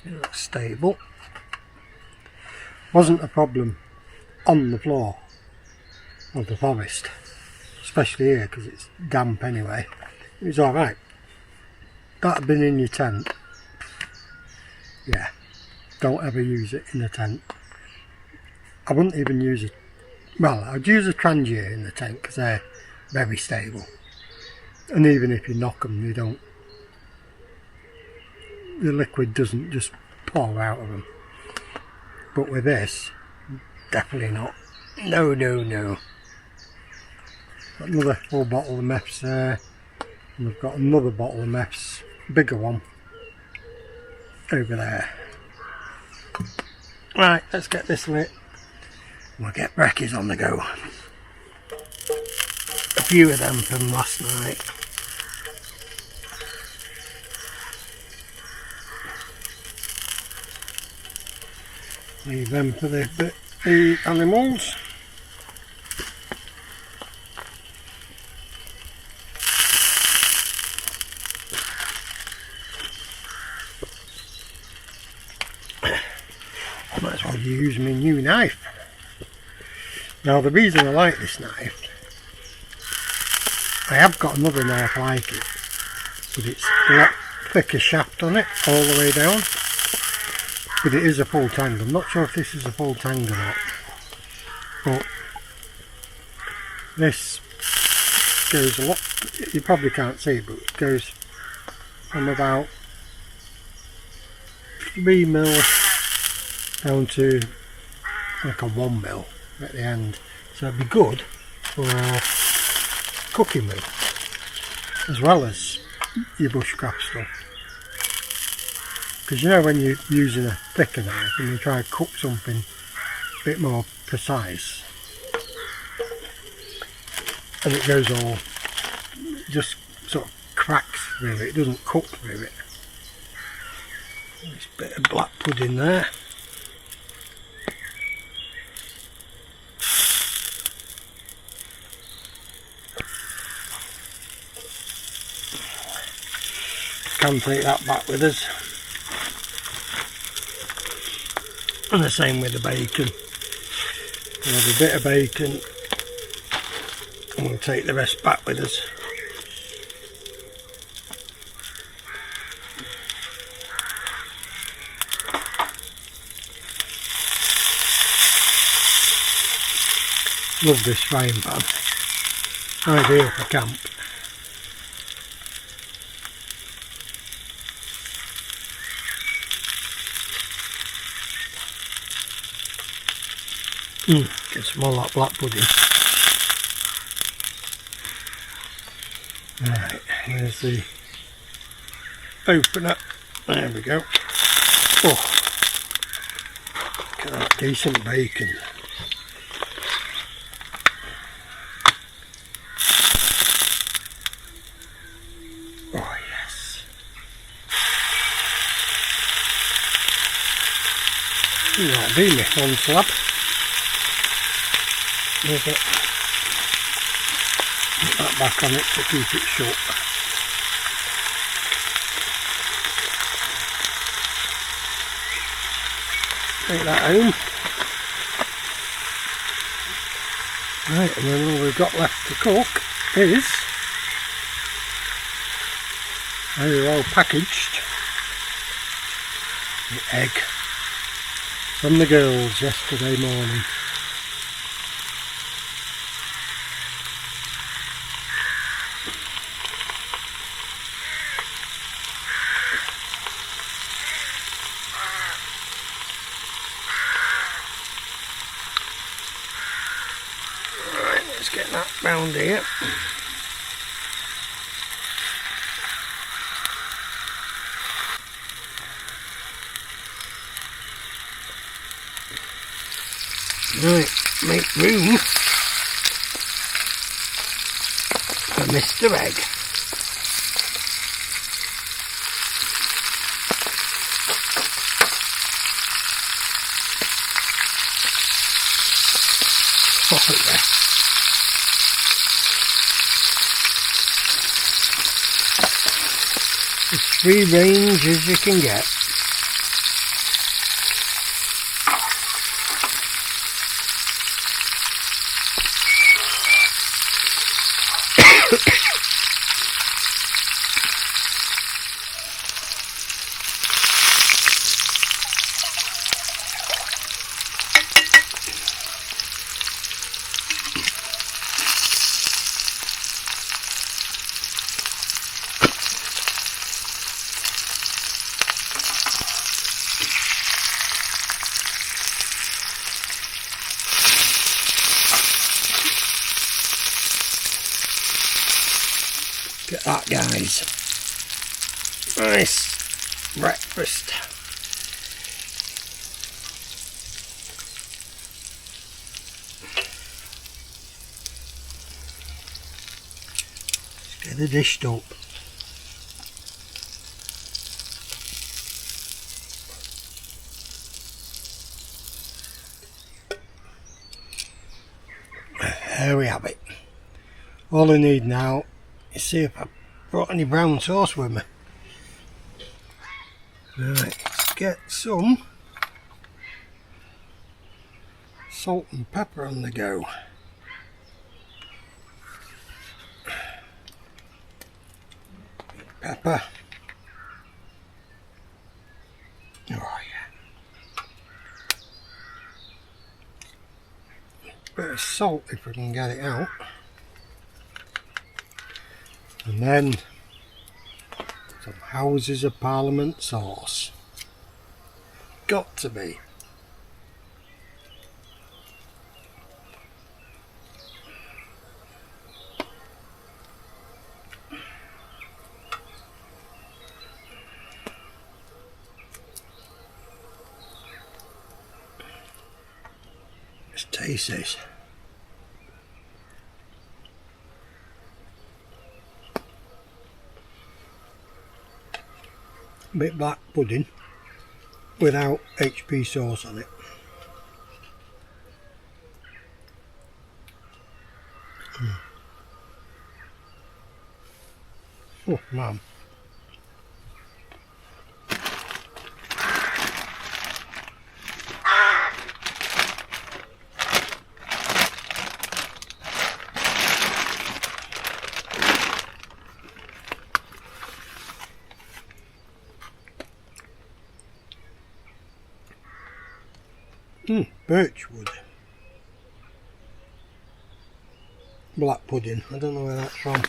it looks stable, wasn't a problem on the floor of the forest, especially here because it's damp anyway. It was alright. That had been in your tent, yeah, don't ever use it in a tent. I wouldn't even use it, well, I'd use a trangier in the tent because they're very stable, and even if you knock them, the liquid doesn't just pour out of them. But with this, definitely not. No, no, no. Got another full bottle of meths there, and we've got another bottle of meths, bigger one, over there. Right, let's get this lit. We'll get brekkies on the go. A few of them from last night. Leave them for the animals. Might as well use my new knife. Now the reason I like this knife, I have got another knife like it, but it's got thicker shaft on it all the way down. But it is a full tang. I'm not sure if this is a full tang or not, but this goes a lot, you probably can't see it, but it goes from about 3mm down to like a 1mm at the end, so it'd be good for cooking with as well as your bushcraft stuff. Because you know when you're using a thicker knife and you try to cook something a bit more precise, and it goes all, just sort of cracks through it, it doesn't cut through it. This bit of black pudding there. Can take that back with us. And the same with the bacon. We'll have a bit of bacon and we'll take the rest back with us. Love this frying pan. Ideal for camp. Can smell that black pudding. Right, here's the opener. There we go. Oh, look at that decent bacon. Oh yes. That'll be me one slab. There's it. Put that back on it to keep it shut. Take that home. Right, and then all we've got left to cook is very well packaged the egg from the girls yesterday morning. Let's get that round here. Right, make room for Mr. Egg. Oh yeah. As free range as you can get. Look at that, guys. Nice breakfast. Let's get the dish up. There we have it. All I need now is see if I brought any brown sauce with me. Right, let's get some salt and pepper on the go. Pepper. Oh yeah. Bit of salt if we can get it out. And then some Houses of Parliament sauce. Got to be. Let's taste this. Bit black pudding without HP sauce on it. Oh man. Birchwood. black pudding. I don't know where that's from.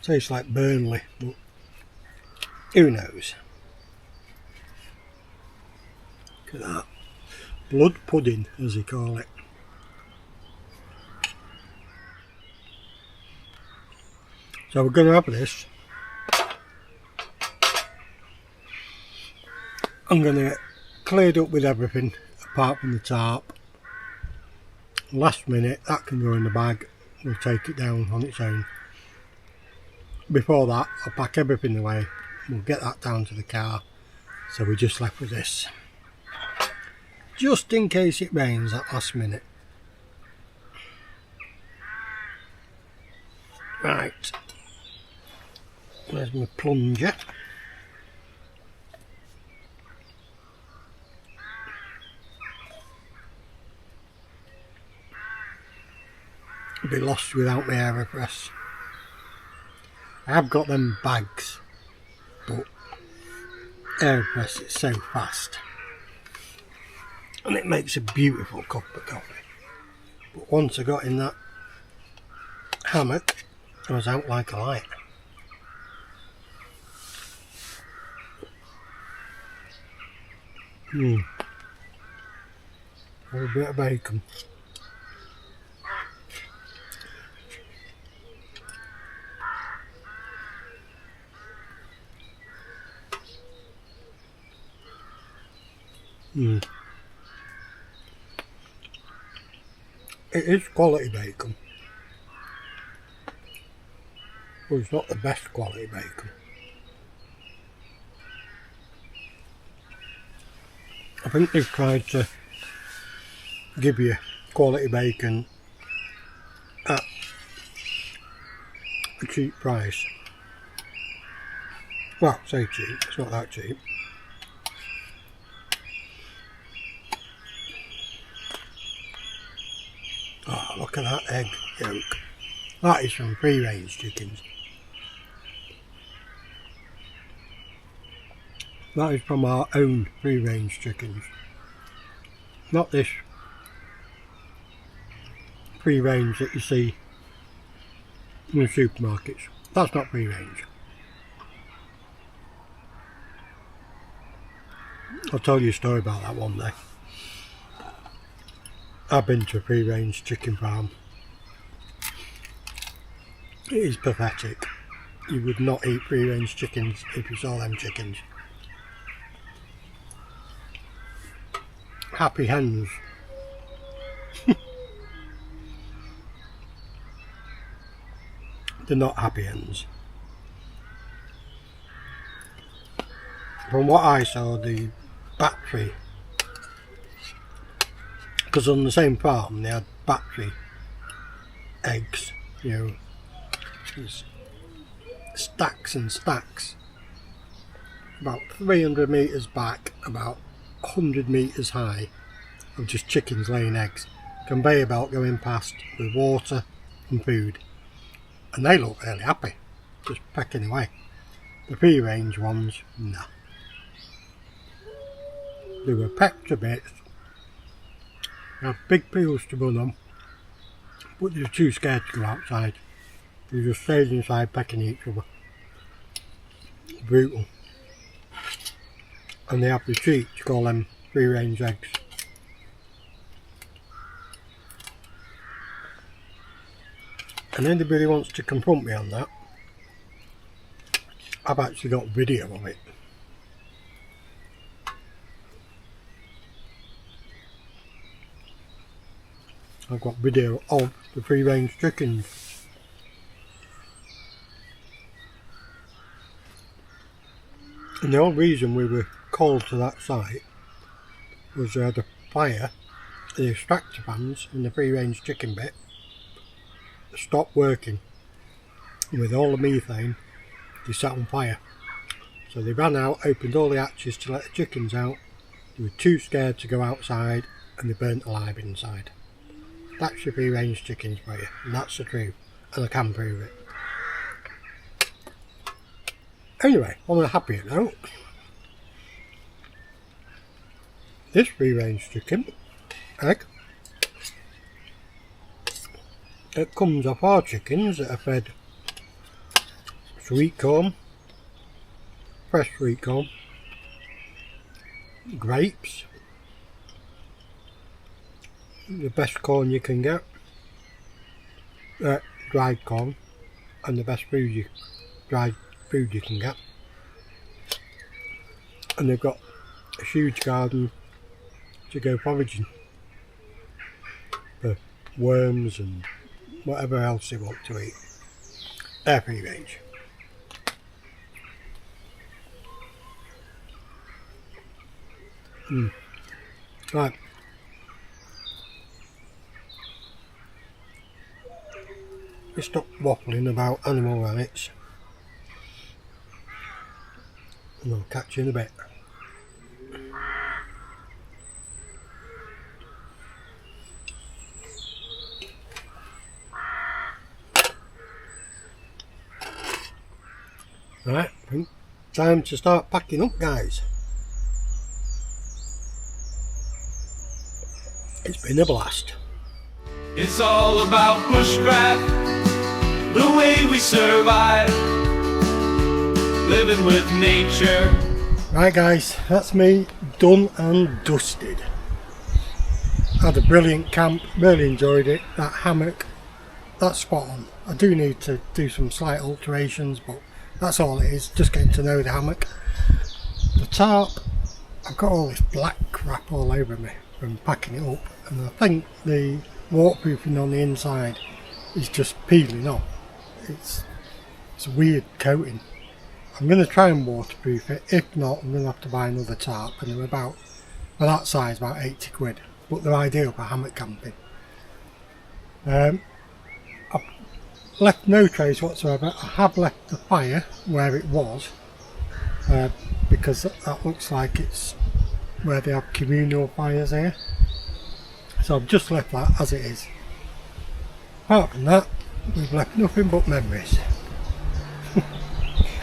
Tastes like Burnley, but who knows? Look at that. Blood pudding, as they call it. So we're going to have this. I'm going to get cleared up with everything apart from the tarp. Last minute, that can go in the bag. We'll take it down on its own. Before that, I'll pack everything away. We'll get that down to the car. So we're just left with this. Just in case it rains at last minute. Right. There's my plunger. I'd be lost without my AirPress. I have got them bags, but AirPress is so fast. And it makes a beautiful cup of coffee. But once I got in that hammock, I was out like a light. A bit of bacon. It is quality bacon. Well, it's not the best quality bacon. I think they've tried to give you quality bacon at a cheap price. Well, say cheap, it's not that cheap. Oh, look at that egg yolk. That is from free range chickens. That is from our own free range chickens. Not this free range that you see in the supermarkets. That's not free range. I'll tell you a story about that one day. I've been to a free range chicken farm. It is pathetic. You would not eat free range chickens if you saw them chickens. Happy hens. They're not happy hens. From what I saw, the battery, because on the same farm they had battery eggs, you know, there's stacks and stacks, about 300 metres back, about 100 metres high, of just chickens laying eggs, conveyor belt going past with water and food, and they look really happy, just pecking away. The free range ones, no. They were pecked to bits, they had big peels to run on, but they were too scared to go outside. They just stayed inside pecking each other. Brutal. And they have the cheek to call them free range eggs. And anybody wants to confront me on that, I've actually got video of it. I've got video of the free range chickens. And the whole reason we were called to that site was they had a fire, the extractor fans in the free range chicken bit stopped working, and with all the methane they sat on fire. So they ran out, opened all the hatches to let the chickens out. They were too scared to go outside and they burnt alive inside. That's your free range chickens for you, and that's the truth, and I can prove it. Anyway, on a happier note, this free-range chicken egg, it comes off our chickens that are fed sweet corn, fresh sweet corn, grapes, the best corn you can get, dried corn, and the best dried food you can get. And they've got a huge garden to go foraging for worms and whatever else they want to eat. They're free range. Right. We stop waffling about animal rabbits and I'll catch you in a bit. Right, time to start packing up, guys. It's been a blast.
It's all about bushcraft, the way we survive, living with nature.
Right guys, that's me done and dusted. Had a brilliant camp, really enjoyed it. That hammock, that's spot on. I do need to do some slight alterations, but that's all it is, just getting to know the hammock. The tarp, I've got all this black crap all over me from packing it up, and I think the waterproofing on the inside is just peeling off. It's a weird coating. I'm going to try and waterproof it. If not, I'm going to have to buy another tarp, and they're about, for that size, about 80 quid, but they're ideal for hammock camping. I've left no trace whatsoever. I have left the fire where it was, because that looks like it's where they have communal fires here, so I've just left that as it is. Apart from that, we've left nothing but memories,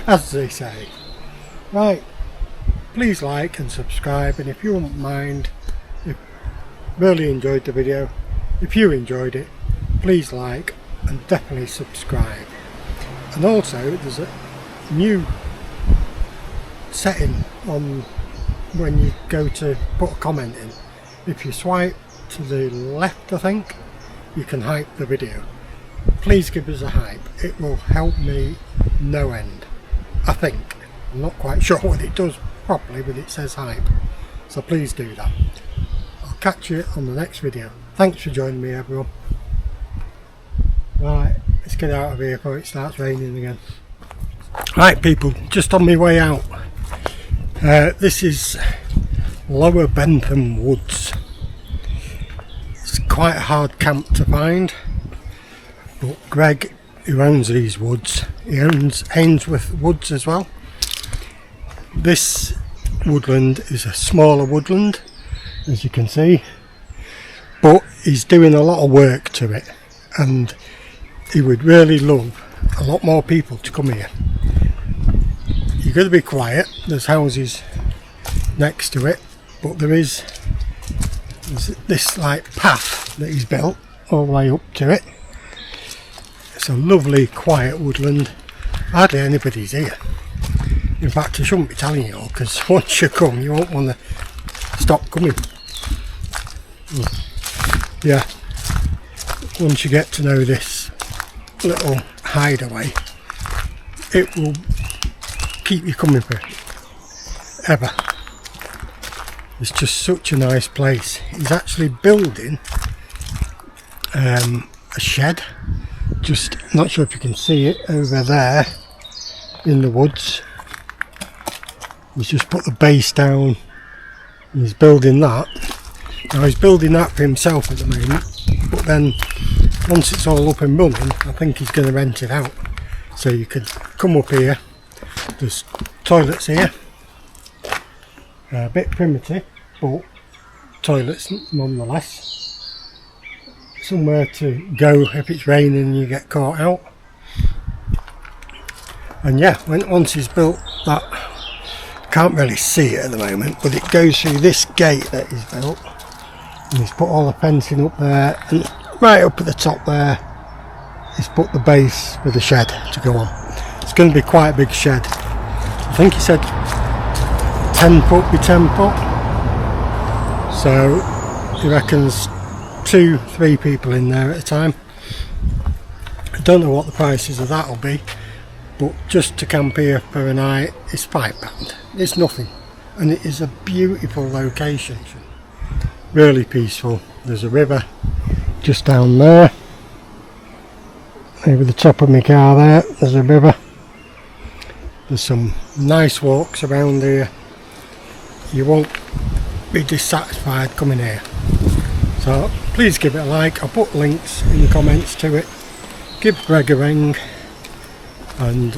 as they say. Right, please like and subscribe, and if you wouldn't mind, if really enjoyed the video, if you enjoyed it, please like and definitely subscribe. And also there's a new setting on when you go to put a comment in. If you swipe to the left, I think, you can hype the video. Please give us a hype, it will help me no end. I think, I'm not quite sure what it does properly, but it says hype, so please do that. I'll catch you on the next video. Thanks for joining me, everyone. Right, let's get out of here before it starts raining again. Right people, just on my way out, this is Lower Bentham Woods. It's quite a hard camp to find, but Greg, who owns these woods, he owns Ainsworth Woods as well. This woodland is a smaller woodland, as you can see, but he's doing a lot of work to it, and he would really love a lot more people to come here. You've got to be quiet, there's houses next to it, but there's this like path that he's built all the way up to it. It's a lovely quiet woodland, hardly anybody's here. In fact, I shouldn't be telling you all, because once you come you won't want to stop coming. Yeah, once you get to know this little hideaway, it will keep you coming for ever. It's just such a nice place. He's actually building a shed, just not sure if you can see it over there in the woods. He's just put the base down and he's building that. Now he's building that for himself at the moment, but then once it's all up and running, I think he's going to rent it out. So you could come up here, there's toilets here, a bit primitive, but toilets nonetheless. Somewhere to go if it's raining and you get caught out. And yeah, once he's built that Can't really see it at the moment, but it goes through this gate that he's built, and he's put all the fencing up there, and right up at the top there he's put the base with the shed to go on. It's going to be quite a big shed. I think he said 10 foot by 10 foot, so he reckons 2-3 people in there at a time. I don't know what the prices of that will be, but just to camp here for a night is £5. It's nothing, and it is a beautiful location, really peaceful. There's a river just down there, over the top of my car there, there's a river. There's some nice walks around here. You won't be dissatisfied coming here. So please give it a like. I'll put links in the comments to it. Give Greg a ring and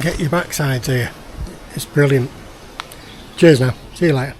get your backsides here. It's brilliant. Cheers now. See you later.